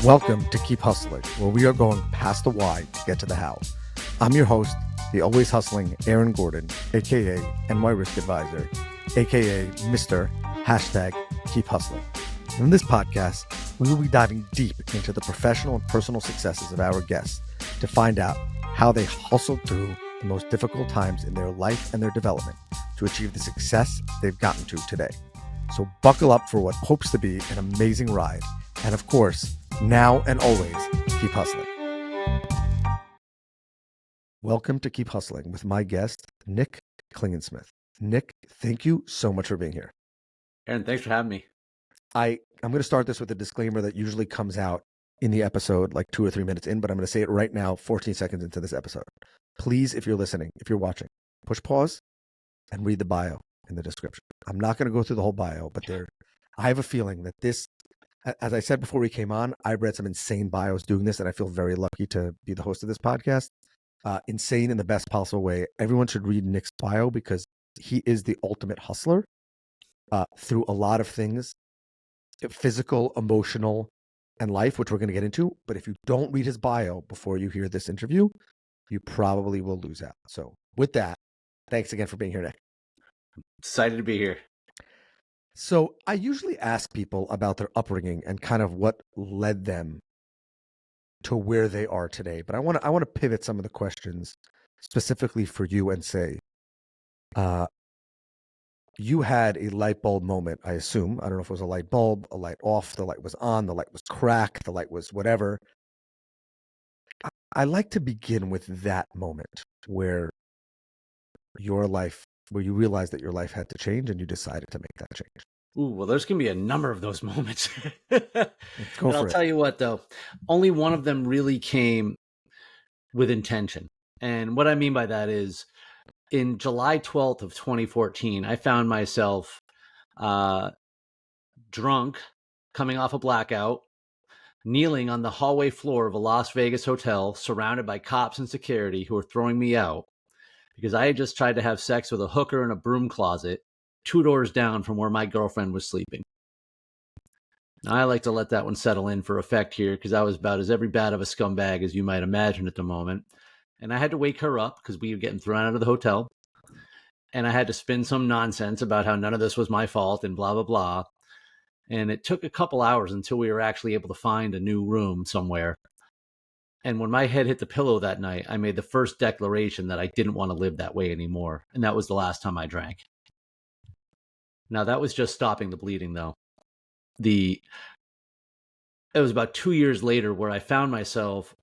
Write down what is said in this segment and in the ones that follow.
Welcome to Keep Hustling, where we are going past the why to get to the how. I'm your host, the always hustling Aaron Gordon, aka NY Risk Advisor, aka Mr. #Keep Hustling. In this podcast, we will be diving deep into the professional and personal successes of our guests to find out how they hustled through the most difficult times in their life and their development to achieve the success they've gotten to today. So buckle up for what hopes to be an amazing ride. And of course, now and always, keep hustling. Welcome to Keep Hustling with my guest, Nick Klingensmith. Nick, thank you so much for being here. Aaron, thanks for having me. I'm going to start this with a disclaimer that usually comes out in the episode like 2 or 3 minutes in, but I'm going to say it right now, 14 seconds into this episode. Please, if you're listening, if you're watching, push pause and read the bio in the description. I'm not going to go through the whole bio, but I have a feeling that this, as I said before we came on, I read some insane bios doing this, and I feel very lucky to be the host of this podcast. Insane in the best possible way. Everyone should read Nick's bio because he is the ultimate hustler through a lot of things, physical, emotional, and life, which we're going to get into. But if you don't read his bio before you hear this interview, you probably will lose out. So with that, thanks again for being here, Nick. Excited to be here. So I usually ask people about their upbringing and kind of what led them to where they are today. But I want to pivot some of the questions specifically for you and say, you had a light bulb moment, I assume. I don't know if it was a light bulb, a light off, the light was on, the light was cracked, the light was whatever. I like to begin with that moment where you realized that your life had to change and you decided to make that change. Ooh, well, there's going to be a number of those moments. I'll tell you what, though, only one of them really came with intention. And what I mean by that is in July 12th of 2014, I found myself drunk, coming off a blackout, kneeling on the hallway floor of a Las Vegas hotel, surrounded by cops and security who were throwing me out because I had just tried to have sex with a hooker in a broom closet 2 doors down from where my girlfriend was sleeping. Now, I like to let that one settle in for effect here because I was about as every bad of a scumbag as you might imagine at the moment. And I had to wake her up because we were getting thrown out of the hotel. And I had to spin some nonsense about how none of this was my fault and blah, blah, blah. And it took a couple hours until we were actually able to find a new room somewhere. And when my head hit the pillow that night, I made the first declaration that I didn't want to live that way anymore. And that was the last time I drank. Now, that was just stopping the bleeding, though. It was about 2 years later where I found myself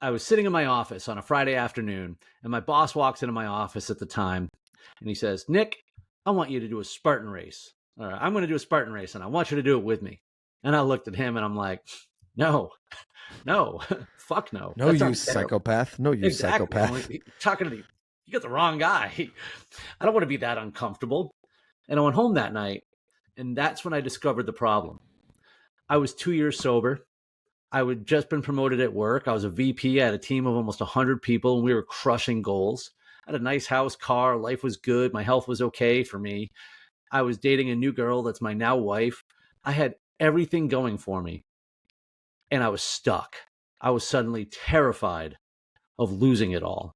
I was sitting in my office on a Friday afternoon, and my boss walks into my office at the time, and he says, "Nick, I want you to do a Spartan race. Or I'm going to do a Spartan race, and I want you to do it with me." And I looked at him, and I'm like, no, fuck no. No, you psychopath. No, you psychopath. Like, talking to me, you got the wrong guy. I don't want to be that uncomfortable. And I went home that night, and that's when I discovered the problem. I was 2 years sober. I had just been promoted at work. I was a VP. I had a team of almost 100 people, and we were crushing goals. I had a nice house, car. Life was good. My health was okay for me. I was dating a new girl that's my now wife. I had everything going for me, and I was stuck. I was suddenly terrified of losing it all.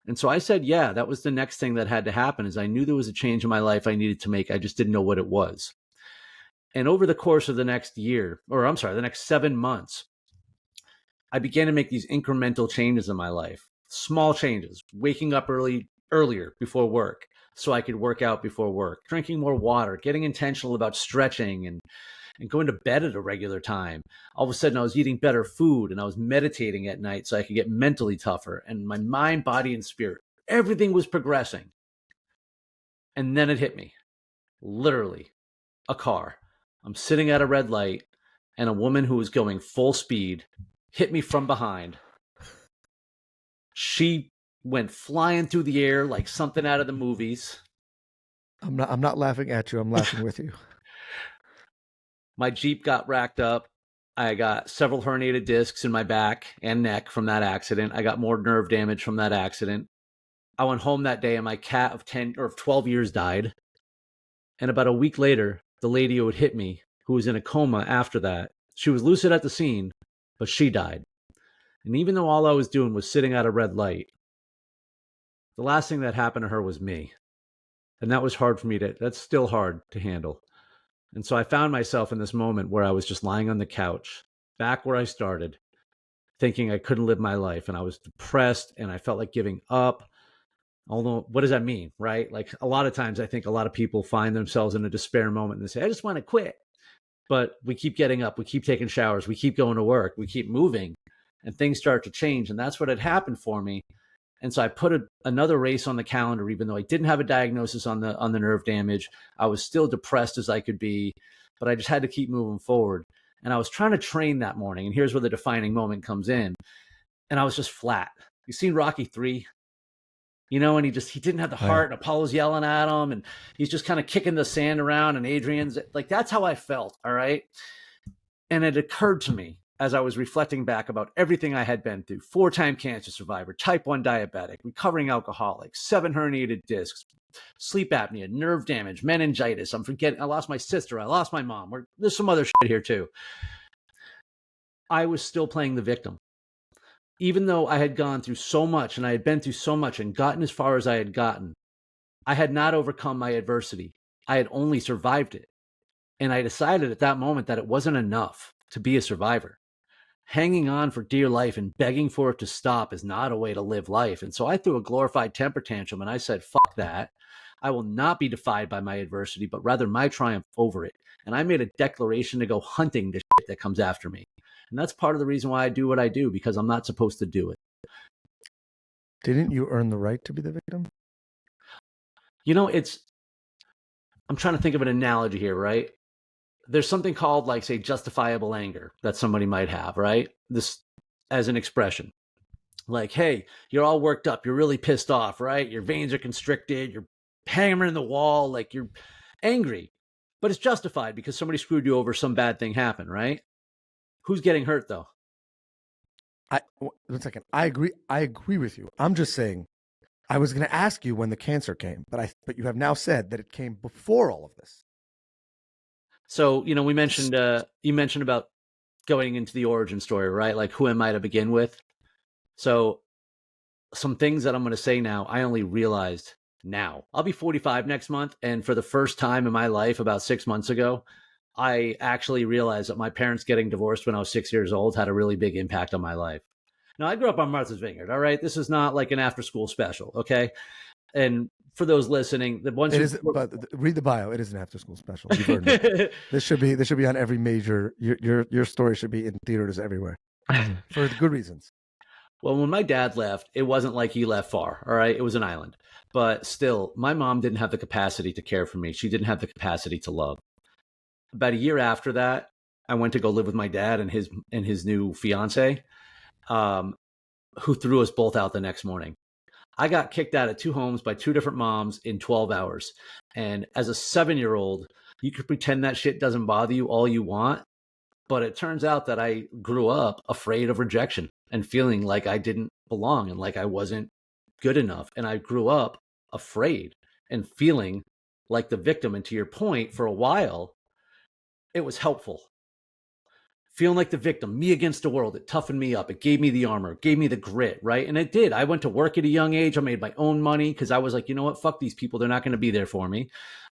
And so I said, yeah, that was the next thing that had to happen is I knew there was a change in my life I needed to make. I just didn't know what it was. And over the course of the next the next 7 months, I began to make these incremental changes in my life, small changes, waking up earlier before work so I could work out before work, drinking more water, getting intentional about stretching and going to bed at a regular time. All of a sudden, I was eating better food and I was meditating at night so I could get mentally tougher. And my mind, body, and spirit, everything was progressing. And then it hit me. Literally, a car. I'm sitting at a red light and a woman who was going full speed hit me from behind. She went flying through the air like something out of the movies. I'm not laughing at you. I'm laughing with you. My Jeep got racked up. I got several herniated discs in my back and neck from that accident. I got more nerve damage from that accident. I went home that day and my cat of 10 or 12 years died. And about a week later, the lady who had hit me, who was in a coma after that, She was lucid at the scene, but she died. And even though all I was doing was sitting at a red light, the last thing that happened to her was me. And that was hard for me that's still hard to handle. And so I found myself in this moment where I was just lying on the couch, back where I started, thinking I couldn't live my life. And I was depressed and I felt like giving up. Although, what does that mean, right? Like a lot of times, I think a lot of people find themselves in a despair moment and they say, I just want to quit. But we keep getting up, we keep taking showers, we keep going to work, we keep moving, and things start to change. And that's what had happened for me. And so I put another race on the calendar, even though I didn't have a diagnosis on the nerve damage. I was still depressed as I could be, but I just had to keep moving forward. And I was trying to train that morning. And here's where the defining moment comes in. And I was just flat. You've seen Rocky 3? And he didn't have the heart, and Apollo's yelling at him, and he's just kind of kicking the sand around, and Adrian's like, that's how I felt. All right. And it occurred to me as I was reflecting back about everything I had been through: 4-time cancer survivor, type 1 diabetic, recovering alcoholic, 7 herniated discs, sleep apnea, nerve damage, meningitis. I lost my sister. I lost my mom. There's some other shit here too. I was still playing the victim. Even though I had gone through so much and I had been through so much and gotten as far as I had gotten, I had not overcome my adversity. I had only survived it. And I decided at that moment that it wasn't enough to be a survivor. Hanging on for dear life and begging for it to stop is not a way to live life. And so I threw a glorified temper tantrum and I said, fuck that. I will not be defied by my adversity, but rather my triumph over it. And I made a declaration to go hunting the shit that comes after me. And that's part of the reason why I do what I do, because I'm not supposed to do it. Didn't you earn the right to be the victim? I'm trying to think of an analogy here, right? There's something called, like, say, justifiable anger that somebody might have, right? This as an expression. Like, hey, you're all worked up. You're really pissed off, right? Your veins are constricted. You're hammering the wall. Like, you're angry. But it's justified because somebody screwed you over. Some bad thing happened, right? Who's getting hurt, though? 1 second. I agree with you. I'm just saying, I was going to ask you when the cancer came, but you have now said that it came before all of this. So, we mentioned, you mentioned about going into the origin story, right? Like, who am I to begin with? So some things that I'm going to say now, I only realized now. I'll be 45 next month. And for the first time in my life, about 6 months ago, I actually realized that my parents getting divorced when I was 6 years old had a really big impact on my life. Now, I grew up on Martha's Vineyard, all right? This is not like an after-school special, okay? And for those listening, the ones but read the bio. It is an after-school special. You've earned it. This should be on every major. Your story should be in theaters everywhere for good reasons. Well, when my dad left, it wasn't like he left far, all right? It was an island. But still, my mom didn't have the capacity to care for me. She didn't have the capacity to love. About a year after that, I went to go live with my dad and his new fiance, who threw us both out the next morning. I got kicked out of 2 homes by 2 different moms in 12 hours. And as a 7-year-old, you could pretend that shit doesn't bother you all you want. But it turns out that I grew up afraid of rejection and feeling like I didn't belong and like I wasn't good enough. And I grew up afraid and feeling like the victim. And to your point, for a while, it was helpful. Feeling like the victim, me against the world, it toughened me up. It gave me the armor, it gave me the grit, right? And it did. I went to work at a young age. I made my own money because I was like, you know what? Fuck these people. They're not going to be there for me.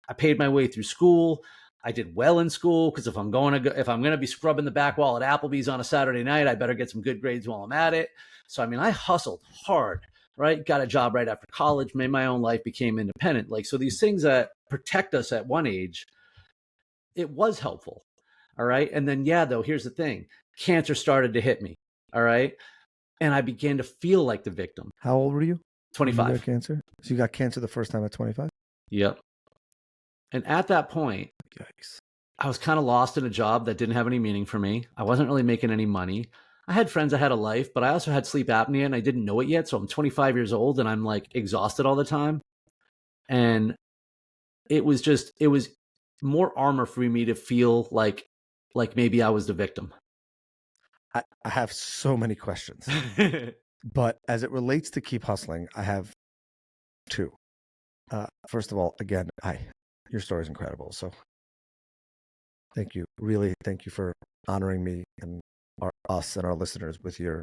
I paid my way through school. I did well in school because if I'm going to be scrubbing the back wall at Applebee's on a Saturday night, I better get some good grades while I'm at it. So, I mean, I hustled hard, right? Got a job right after college, made my own life, became independent. Like, so these things that protect us at one age, it was helpful. All right. And then, though, here's the thing. Cancer started to hit me. All right. And I began to feel like the victim. How old were you? 25. You got cancer? So you got cancer the first time at 25? Yep. And at that point, yikes, I was kind of lost in a job that didn't have any meaning for me. I wasn't really making any money. I had friends, I had a life, but I also had sleep apnea and I didn't know it yet. So I'm 25 years old and I'm like exhausted all the time. And it was more armor for me to feel like maybe I was the victim. I have so many questions, but as it relates to keep hustling, I have 2. First of all, again, your story is incredible. So thank you. Really, thank you for honoring me and us and our listeners with your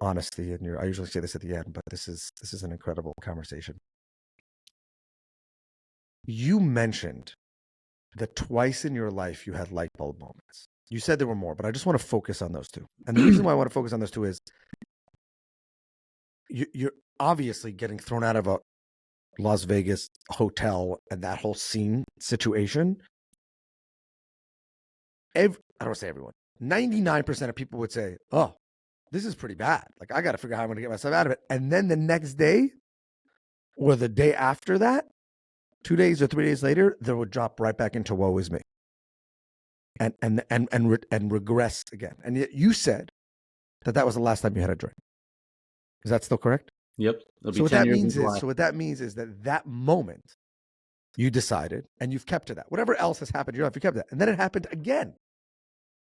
honesty and I usually say this at the end, but this is an incredible conversation. You mentioned that twice in your life you had light bulb moments. You said there were more, but I just want to focus on those two. And the reason why I want to focus on those two is you're obviously getting thrown out of a Las Vegas hotel and that whole scene situation. I don't want to say everyone. 99% of people would say, oh, this is pretty bad. Like, I got to figure out how I'm going to get myself out of it. And then the next day or the day after that, 2 days or 3 days later, they would drop right back into woe is me and regress again. And yet you said that was the last time you had a drink. Is that still correct? Yep. So what that means is that moment you decided and you've kept to that. Whatever else has happened in your life, you kept that. And then it happened again.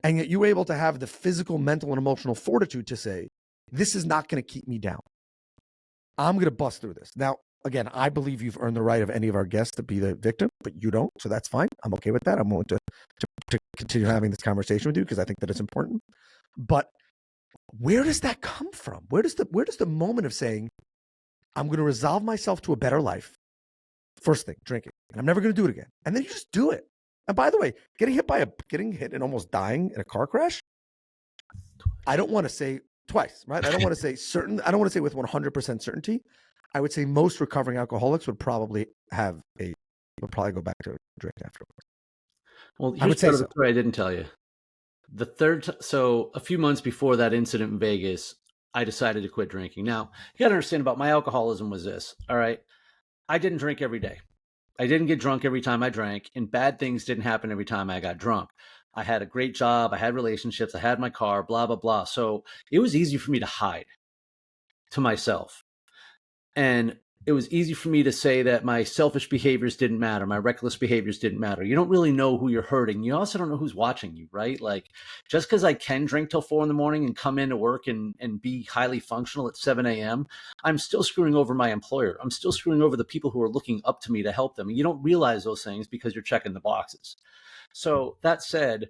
And yet you were able to have the physical, mental, and emotional fortitude to say, this is not going to keep me down. I'm going to bust through this. Now, again, I believe you've earned the right of any of our guests to be the victim, but you don't. So that's fine. I'm okay with that. I'm willing to continue having this conversation with you because I think that it's important. But where does that come from? Where does the moment of saying, I'm going to resolve myself to a better life? First thing, drinking. And I'm never going to do it again. And then you just do it. And by the way, getting hit and almost dying in a car crash, I don't want to say twice, right? I don't want to say certain. I don't want to say with 100% certainty. I would say most recovering alcoholics would probably go back to a drink afterwards. Well, here's part of the story I didn't tell you. So a few months before that incident in Vegas, I decided to quit drinking. Now, you got to understand about my alcoholism was this, all right? I didn't drink every day. I didn't get drunk every time I drank, and bad things didn't happen every time I got drunk. I had a great job. I had relationships. I had my car, blah, blah, blah. So it was easy for me to hide to myself. And it was easy for me to say that my selfish behaviors didn't matter. My reckless behaviors didn't matter. You don't really know who you're hurting. You also don't know who's watching you, right? Like, just because I can drink till 4 a.m. and come into work and be highly functional at 7 a.m., I'm still screwing over my employer. I'm still screwing over the people who are looking up to me to help them. And you don't realize those things because you're checking the boxes. So that said,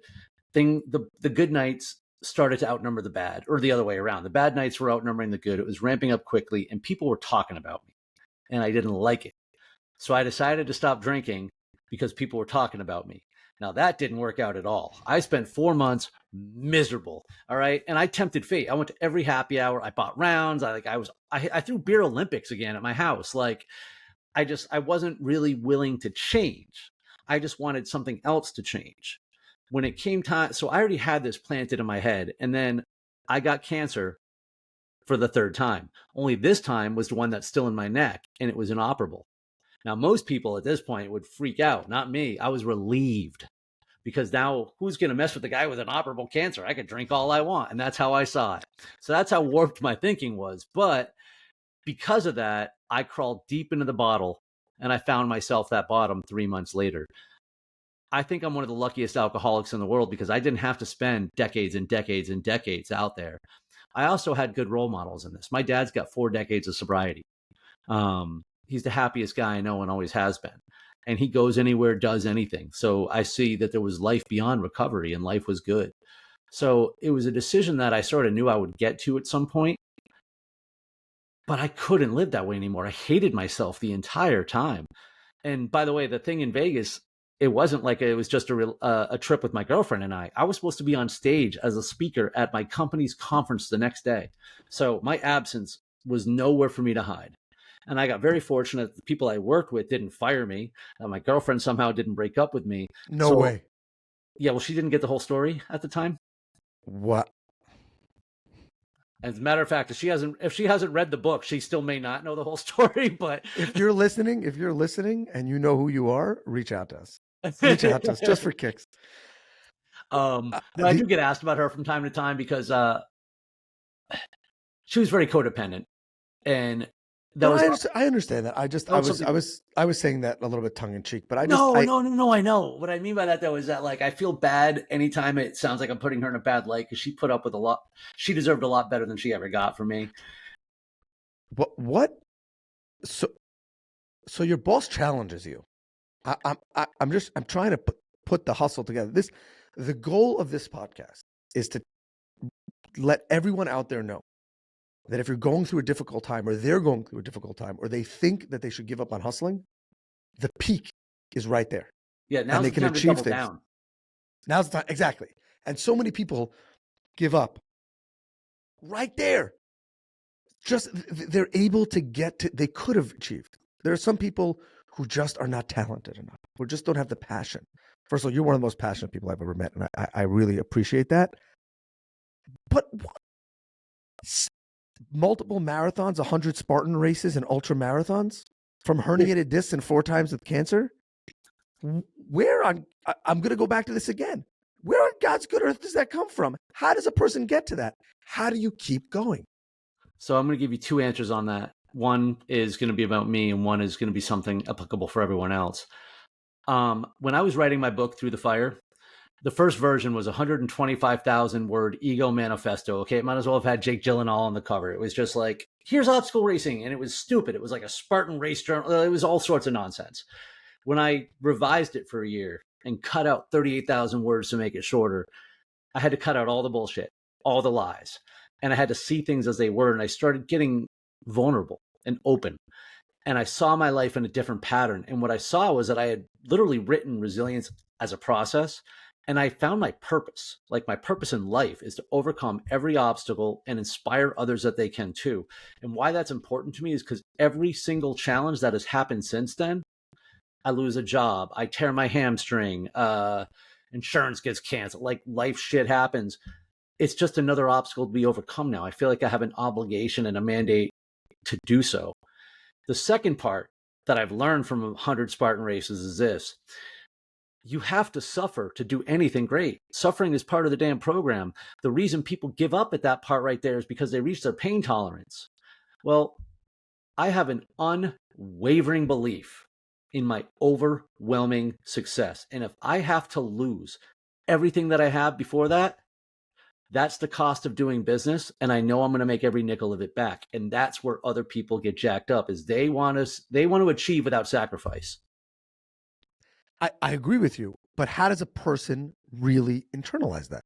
the good nights started to outnumber the bad, or the other way around. The bad nights were outnumbering the good. It was ramping up quickly, and people were talking about me. And I didn't like it. So I decided to stop drinking because people were talking about me. Now that didn't work out at all. I spent 4 months miserable. All right. And I tempted fate. I went to every happy hour. I bought rounds. I threw beer Olympics again at my house. Like, I wasn't really willing to change. I just wanted something else to change. When it came time, so I already had this planted in my head. And then I got cancer for the third time. Only this time was the one that's still in my neck, and it was inoperable. Now, most people at this point would freak out, not me. I was relieved because now who's going to mess with the guy with inoperable cancer? I could drink all I want. And that's how I saw it. So that's how warped my thinking was. But because of that, I crawled deep into the bottle, and I found myself that bottom 3 months later. I think I'm one of the luckiest alcoholics in the world because I didn't have to spend decades and decades and decades out there. I also had good role models in this. My dad's got 4 decades of sobriety. He's the happiest guy I know and always has been. And he goes anywhere, does anything. So I see that there was life beyond recovery and life was good. So it was a decision that I sort of knew I would get to at some point. But I couldn't live that way anymore. I hated myself the entire time. And by the way, the thing in Vegas, it wasn't like it was just a trip with my girlfriend and I. I was supposed to be on stage as a speaker at my company's conference the next day. So my absence was nowhere for me to hide. And I got very fortunate. The people I worked with didn't fire me. My girlfriend somehow didn't break up with me. No way. Yeah, well, she didn't get the whole story at the time. What? As a matter of fact, if she hasn't read the book, she still may not know the whole story. But if you're listening and you know who you are, reach out to us. Reach out to us just for kicks. I do get asked about her from time to time because she was very codependent, and I understand that. I was saying that a little bit tongue in cheek, but no. I know what I mean by that though is that, like, I feel bad anytime it sounds like I'm putting her in a bad light because she put up with a lot. She deserved a lot better than she ever got from me. What? So your boss challenges you. I'm trying to put the hustle together. The goal of this podcast is to let everyone out there know that if you're going through a difficult time, or they're going through a difficult time, or they think that they should give up on hustling, the peak is right there. Yeah, and now's they the can time to achieve double things. down. Now's the time. Exactly. And so many people give up right there. Just they're able to get to, they could have achieved. There are some people who just are not talented enough, who just don't have the passion. First of all, you're one of the most passionate people I've ever met, and I really appreciate that. But what? Multiple marathons, 100 Spartan races, and ultra marathons from herniated discs and 4 times with cancer. Where on, I'm going to go back to this again. Where on God's good earth does that come from? How does a person get to that? How do you keep going? So I'm going to give you 2 answers on that. One is going to be about me, and one is going to be something applicable for everyone else. When I was writing my book, Through the Fire, the first version was 125,000 word ego manifesto. Okay, it might as well have had Jake Gyllenhaal on the cover. It was just like, here's obstacle racing, and it was stupid. It was like a Spartan race journal. It was all sorts of nonsense. When I revised it for a year and cut out 38,000 words to make it shorter, I had to cut out all the bullshit, all the lies, and I had to see things as they were. And I started getting vulnerable and open. And I saw my life in a different pattern. And what I saw was that I had literally written resilience as a process. And I found my purpose. Like, my purpose in life is to overcome every obstacle and inspire others that they can too. And why that's important to me is because every single challenge that has happened since then, I lose a job, I tear my hamstring, insurance gets canceled, like life shit happens. It's just another obstacle to be overcome now. I feel like I have an obligation and a mandate to do so. The second part that I've learned from 100 Spartan races is this: you have to suffer to do anything great. Suffering is part of the damn program. The reason people give up at that part right there is because they reach their pain tolerance. Well, I have an unwavering belief in my overwhelming success. And if I have to lose everything that I have before that, that's the cost of doing business. And I know I'm going to make every nickel of it back. And that's where other people get jacked up, is they want to achieve without sacrifice. I agree with you, but how does a person really internalize that?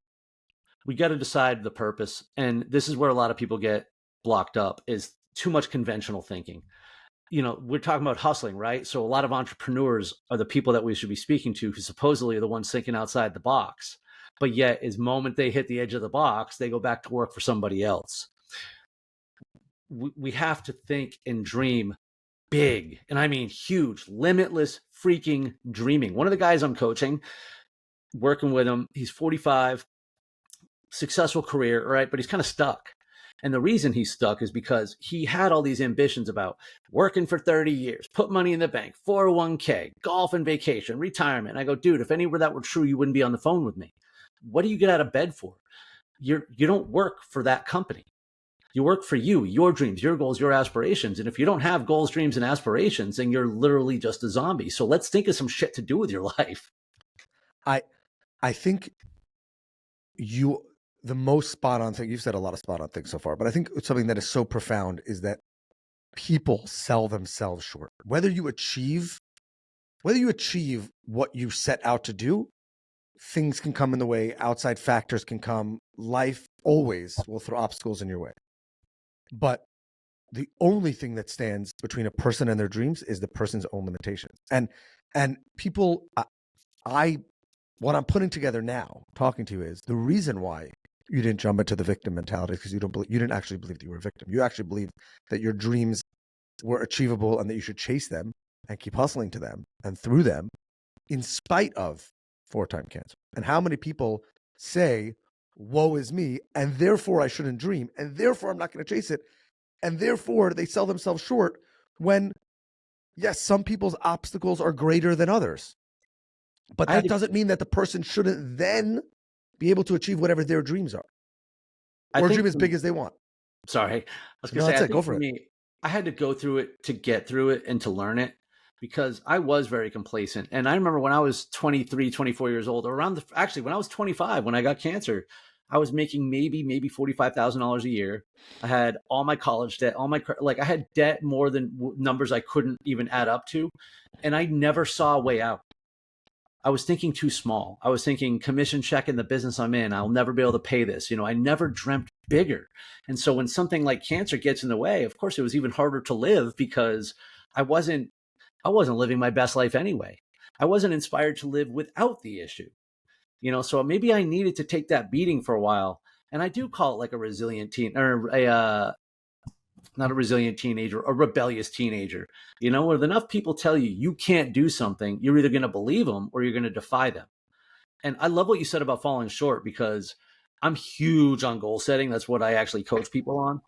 We got to decide the purpose. And this is where a lot of people get blocked up, is too much conventional thinking. You know, we're talking about hustling, right? So a lot of entrepreneurs are the people that we should be speaking to, who supposedly are the ones thinking outside the box. But yet, as moment they hit the edge of the box, they go back to work for somebody else. We have to think and dream big. And I mean huge, limitless freaking dreaming. One of the guys I'm coaching, working with him, he's 45, successful career, right? But he's kind of stuck. And the reason he's stuck is because he had all these ambitions about working for 30 years, put money in the bank, 401k, golf and vacation, retirement. And I go, dude, if anywhere that were true, you wouldn't be on the phone with me. What do you get out of bed for? You don't work for that company. You work for you, your dreams, your goals, your aspirations. And if you don't have goals, dreams, and aspirations, then you're literally just a zombie. So let's think of some shit to do with your life. I think the most spot on thing, you've said a lot of spot on things so far, but I think something that is so profound is that people sell themselves short. Whether you achieve what you set out to do, things can come in the way, outside factors can come. Life always will throw obstacles in your way. But the only thing that stands between a person and their dreams is the person's own limitations. And people, what I'm putting together now, talking to you, is the reason why you didn't jump into the victim mentality, because you didn't actually believe that you were a victim. You actually believed that your dreams were achievable and that you should chase them and keep hustling to them and through them, in spite of 4-time cancer. And how many people say, woe is me, and therefore I shouldn't dream, and therefore I'm not going to chase it, and therefore they sell themselves short, when, yes, some people's obstacles are greater than others. But that doesn't mean that the person shouldn't then be able to achieve whatever their dreams are, or dream as big as they want. Sorry. I was going to say, go for it. I had to go through it to get through it and to learn it, because I was very complacent. And I remember when I was 23, 24 years old, when I was 25, when I got cancer, I was making maybe $45,000 a year. I had all my college debt, I had debt more than numbers I couldn't even add up to. And I never saw a way out. I was thinking too small. I was thinking commission check in the business I'm in. I'll never be able to pay this. I never dreamt bigger. And so when something like cancer gets in the way, of course, it was even harder to live because I wasn't living my best life anyway. I wasn't inspired to live without the issue. So maybe I needed to take that beating for a while. And I do call it like a resilient teen, or not a resilient teenager, a rebellious teenager. When enough people tell you can't do something, you're either going to believe them or you're going to defy them. And I love what you said about falling short, because I'm huge on goal setting. That's what I actually coach people on.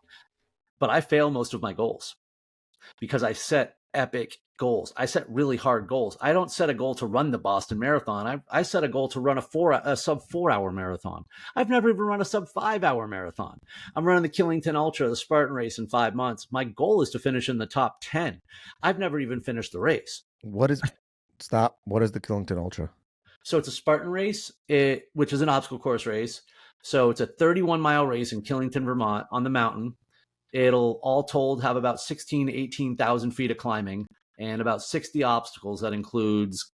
But I fail most of my goals because I set epic goals. I set really hard goals. I don't set a goal to run the Boston Marathon. I set a goal to run a sub 4-hour marathon. I've never even run a sub 5-hour marathon. I'm running the Killington Ultra, the Spartan race, in 5 months. My goal is to finish in the top 10. I've never even finished the race. What is the Killington Ultra? So it's a Spartan race, which is an obstacle course race. So it's a 31-mile race in Killington, Vermont, on the mountain. It'll all told have about 16 to 18,000 feet of climbing and about 60 obstacles. That includes,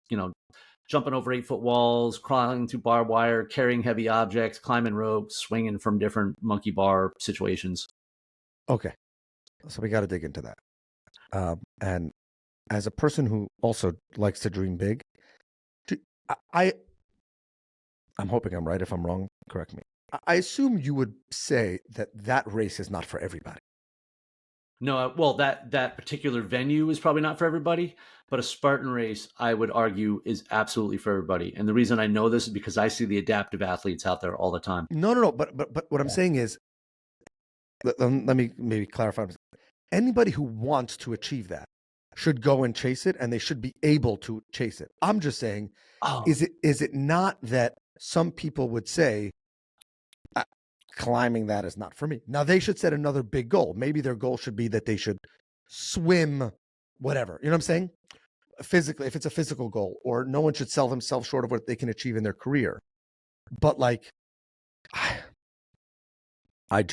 jumping over 8-foot walls, crawling through barbed wire, carrying heavy objects, climbing ropes, swinging from different monkey bar situations. Okay. So we got to dig into that. And as a person who also likes to dream big, I'm hoping I'm right. If I'm wrong, correct me. I assume you would say that race is not for everybody. No, well, that particular venue is probably not for everybody, but a Spartan race, I would argue, is absolutely for everybody. And the reason I know this is because I see the adaptive athletes out there all the time. No. But what I'm saying is, let me maybe clarify. Anybody who wants to achieve that should go and chase it, and they should be able to chase it. I'm just saying, is it not that some people would say, climbing that is not for me? Now they should set another big goal. Maybe their goal should be that they should swim, whatever. You know what I'm saying? Physically, if it's a physical goal, or no one should sell themselves short of what they can achieve in their career. But Well, I'll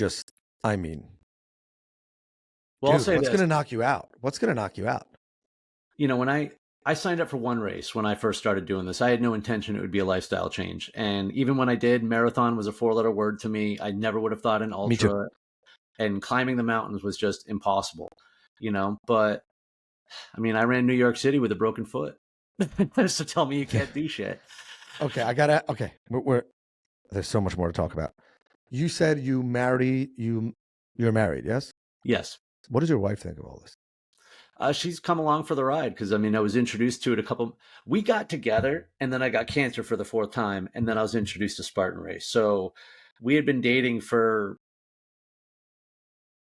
say what's going to knock you out? What's going to knock you out? When I signed up for one race when I first started doing this, I had no intention it would be a lifestyle change. And even when I did, marathon was a 4-letter word to me. I never would have thought an ultra. And climbing the mountains was just impossible, But I ran New York City with a broken foot. So tell me you can't do shit. Okay, there's so much more to talk about. You said you're married, yes? Yes. What does your wife think of all this? She's come along for the ride because, I was introduced to it we got together, and then I got cancer for the 4th time, and then I was introduced to Spartan race. So we had been dating for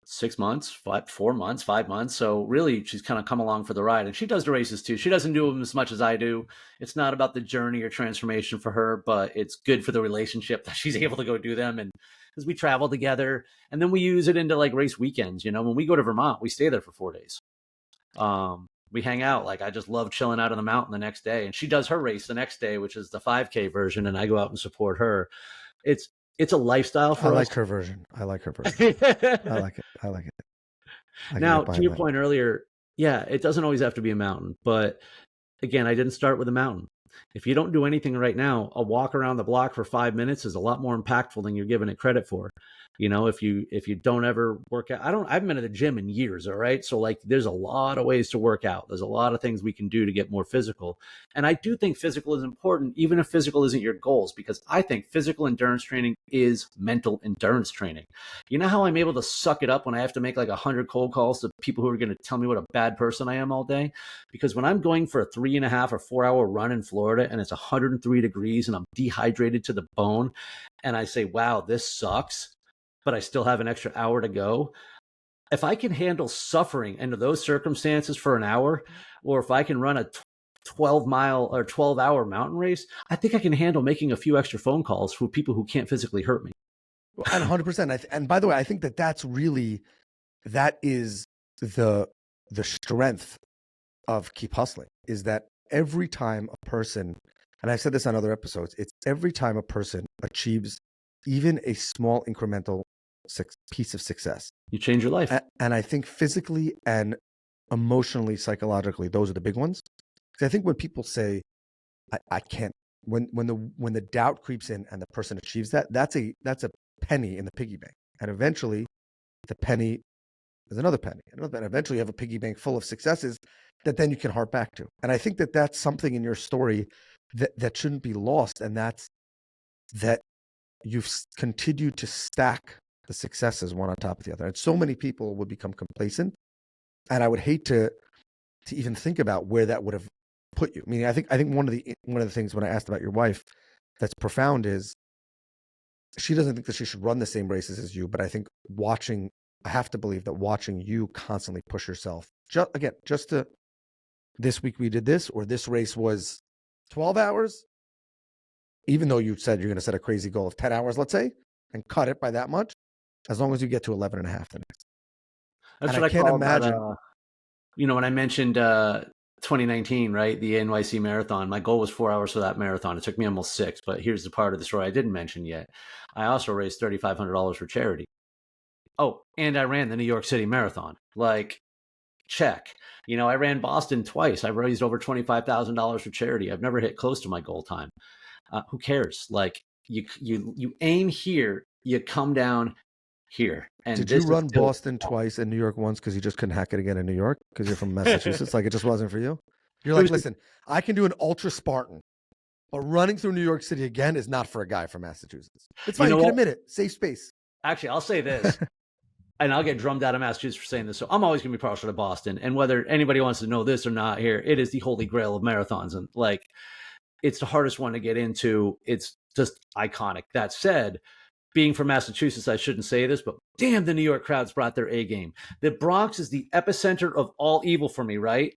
6 months, 4 months, 5 months. So really, she's kind of come along for the ride, and she does the races too. She doesn't do them as much as I do. It's not about the journey or transformation for her, but it's good for the relationship that she's able to go do them. And because we travel together, and then we use it into like race weekends. When we go to Vermont, we stay there for 4 days. We hang out. Like, I just love chilling out on the mountain the next day, and she does her race the next day, which is the 5K version, and I go out and support her. It's a lifestyle for us. I like her version. I like it. Now, to your point earlier, yeah, it doesn't always have to be a mountain, but again, I didn't start with a mountain. If you don't do anything right now, a walk around the block for 5 minutes is a lot more impactful than you're giving it credit for. If you don't ever work out, I haven't been to the gym in years. All right. So there's a lot of ways to work out. There's a lot of things we can do to get more physical. And I do think physical is important, even if physical isn't your goals, because I think physical endurance training is mental endurance training. You know how I'm able to suck it up when I have to make like 100 cold calls to people who are going to tell me what a bad person I am all day? Because when I'm going for a 3.5 or 4 hour run in Florida and it's 103 degrees and I'm dehydrated to the bone, and I say, wow, this sucks, but I still have an extra hour to go. If I can handle suffering under those circumstances for an hour, or if I can run a 12-mile or 12-hour mountain race, I think I can handle making a few extra phone calls for people who can't physically hurt me. And 100%. And by the way, I think that is the strength of Keep Hustling, is that every time a person, and I've said this on other episodes, it's every time a person achieves even a small incremental piece of success, you change your life. And I think physically and emotionally, psychologically, those are the big ones. Because I think when people say, I can't. When the doubt creeps in and the person achieves that, that's a penny in the piggy bank, and eventually the penny is another penny, another penny. Eventually, you have a piggy bank full of successes that then you can harp back to. And I think that that's something in your story that shouldn't be lost, and that's that you've continued to stack the successes one on top of the other. And so many people would become complacent, and I would hate to even think about where that would have put you. I mean, I think one of the things when I asked about your wife that's profound is she doesn't think that she should run the same races as you, but I think I have to believe that watching you constantly push yourself, just to, this week we did this, or this race was 12 hours, even though you said you're going to set a crazy goal of 10 hours, let's say, and cut it by that much, as long as you get to 11 and a half the next. That's And what I can't call imagine. that, when I mentioned 2019, right, the NYC marathon, my goal was 4 hours for that marathon. It took me almost 6, but here's the part of the story I didn't mention yet. I also raised $3,500 for charity. Oh, and I ran the New York City Marathon. Like, check. I ran Boston twice. I raised over $25,000 for charity. I've never hit close to my goal time. Who cares? Like, you aim here, you come down here. And did you run Boston twice and New York once because you just couldn't hack it again in New York because you're from Massachusetts? Like, it just wasn't for you? You're like, listen, I can do an ultra Spartan, but running through New York City again is not for a guy from Massachusetts. It's fine. You can admit it. Safe space. Actually, I'll say this. And I'll get drummed out of Massachusetts for saying this. So I'm always going to be partial to Boston. And whether anybody wants to know this or not here, it is the holy grail of marathons. And like, it's the hardest one to get into. It's just iconic. That said, being from Massachusetts, I shouldn't say this, but damn, the New York crowds brought their A game. The Bronx is the epicenter of all evil for me, right?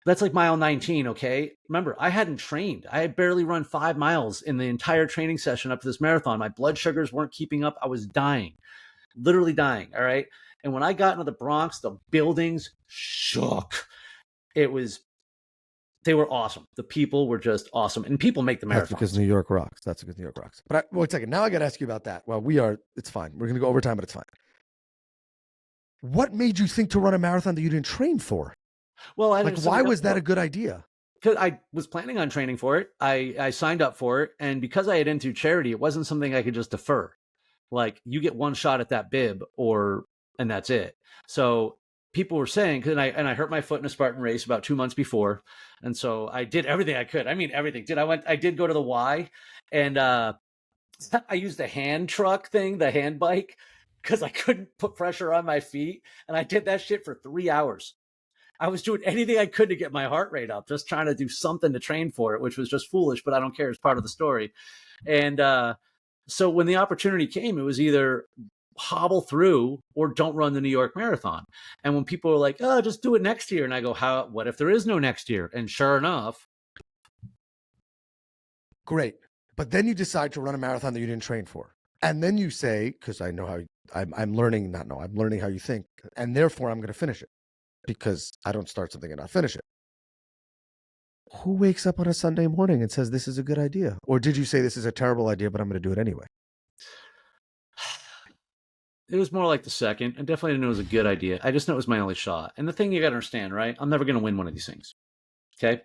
That's like mile 19, okay? Remember, I hadn't trained. I had barely run 5 miles in the entire training session up to this marathon. My blood sugars weren't keeping up. I was dying. Literally dying. All right. And when I got into the Bronx, the buildings shook. They were awesome. The people were just awesome. And people make the marathons. That's because New York rocks. But wait a second. Now I got to ask you about that. Well, it's fine. We're going to go overtime, but it's fine. What made you think to run a marathon that you didn't train for? Well, why was that a good idea? Because I was planning on training for it. I signed up for it. And because I had into charity, it wasn't something I could just defer. Like, you get one shot at that bib and that's it. So people were saying, and I hurt my foot in a Spartan race about 2 months before. And so I did everything I could. I mean, everything. I did go to the Y, and I used the hand truck thing, the hand bike, because I couldn't put pressure on my feet. And I did that shit for 3 hours. I was doing anything I could to get my heart rate up, just trying to do something to train for it, which was just foolish, but I don't care. It's part of the story. And, so when the opportunity came, it was either hobble through or don't run the New York Marathon. And when people were like, oh, just do it next year. And I go, what if there is no next year? And sure enough. Great. But then you decide to run a marathon that you didn't train for. And then you say, because I know how I'm learning how you think. And therefore I'm going to finish it because I don't start something and not finish it. Who wakes up on a Sunday morning and says, this is a good idea? Or did you say this is a terrible idea, but I'm going to do it anyway? It was more like the second. I definitely didn't know it was a good idea. I just know it was my only shot. And the thing you got to understand, right? I'm never going to win one of these things. Okay.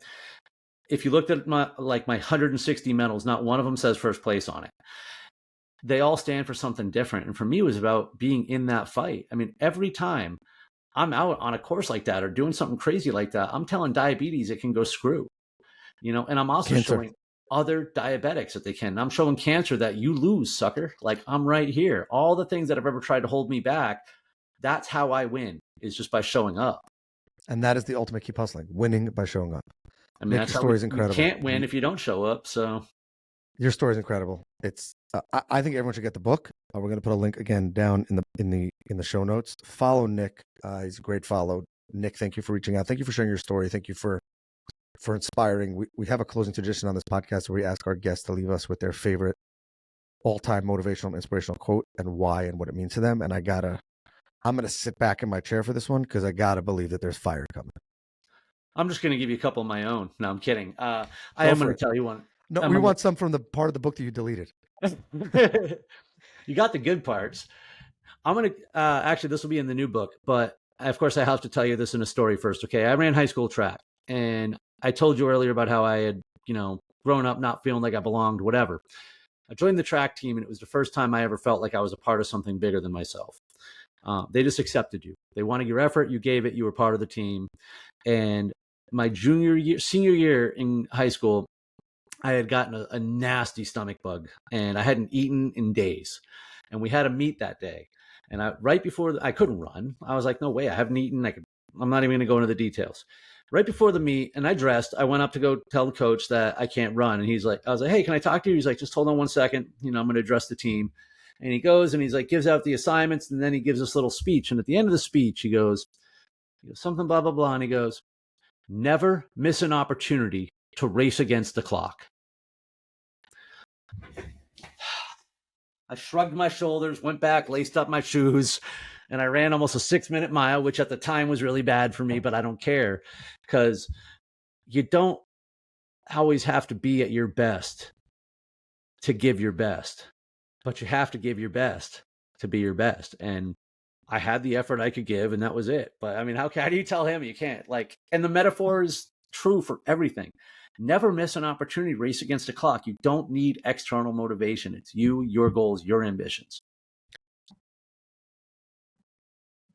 If you looked at my 160 medals, not one of them says first place on it. They all stand for something different. And for me, it was about being in that fight. I mean, every time I'm out on a course like that or doing something crazy like that, I'm telling diabetes it can go screw. And I'm also showing other diabetics that they can. And I'm showing cancer that you lose, sucker. Like, I'm right here. All the things that have ever tried to hold me back, that's how I win, is just by showing up. And that is the ultimate keep hustling, winning by showing up. I mean, Nick, your story is incredible. You can't win if you don't show up. So your story is incredible. It's I think everyone should get the book. We're going to put a link again down in the show notes. Follow Nick. He's a great follow. Nick, thank you for reaching out. Thank you for sharing your story. Thank you for inspiring. We have a closing tradition on this podcast where we ask our guests to leave us with their favorite all-time motivational, inspirational quote and why and what it means to them. And I'm going to sit back in my chair for this one because I got to believe that there's fire coming. I'm just going to give you a couple of my own. No, I'm kidding. I am going to tell you one. No, we want some from the part of the book that you deleted. You got the good parts. I'm going to, actually, this will be in the new book, but of course I have to tell you this in a story first. Okay. I ran high school track, and I told you earlier about how I had growing up not feeling like I belonged, whatever. I joined the track team, and it was the first time I ever felt like I was a part of something bigger than myself. They just accepted you. They wanted your effort. You gave it. You were part of the team. And my senior year in high school, I had gotten a nasty stomach bug, and I hadn't eaten in days. And we had a meet that day. And right before I couldn't run, I was like, no way, I haven't eaten. I'm not even going to go into the details. Right before the meet, and I dressed, I went up to go tell the coach that I can't run. And I was like, hey, can I talk to you? He's like, just hold on 1 second. I'm going to address the team. And he goes and he's like, gives out the assignments. And then he gives this little speech. And at the end of the speech, he goes something, blah, blah, blah. And he goes, never miss an opportunity to race against the clock. I shrugged my shoulders, went back, laced up my shoes, and I ran almost a 6-minute mile, which at the time was really bad for me, but I don't care, because you don't always have to be at your best to give your best, but you have to give your best to be your best. And I had the effort I could give, and that was it. But I mean, how do you tell him you can't? And the metaphor is true for everything. Never miss an opportunity to race against the clock. You don't need external motivation. It's you, your goals, your ambitions.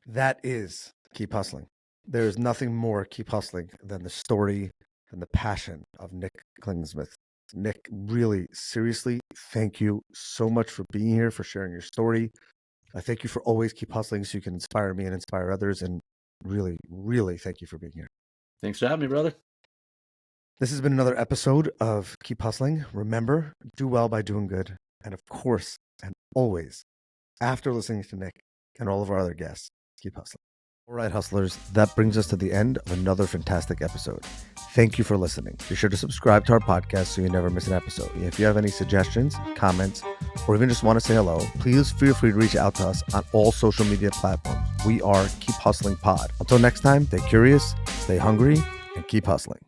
That is Keep Hustling. There is nothing more Keep Hustling than the story and the passion of Nick Klingensmith. Nick, really, seriously, thank you so much for being here, for sharing your story. I thank you for always keep hustling so you can inspire me and inspire others. And really, really thank you for being here. Thanks for having me, brother. This has been another episode of Keep Hustling. Remember, do well by doing good. And of course, and always, after listening to Nick and all of our other guests, keep hustling. All right, hustlers, that brings us to the end of another fantastic episode. Thank you for listening. Be sure to subscribe to our podcast so you never miss an episode. If you have any suggestions, comments, or even just want to say hello, please feel free to reach out to us on all social media platforms. We are Keep Hustling Pod. Until next time, stay curious, stay hungry, and keep hustling.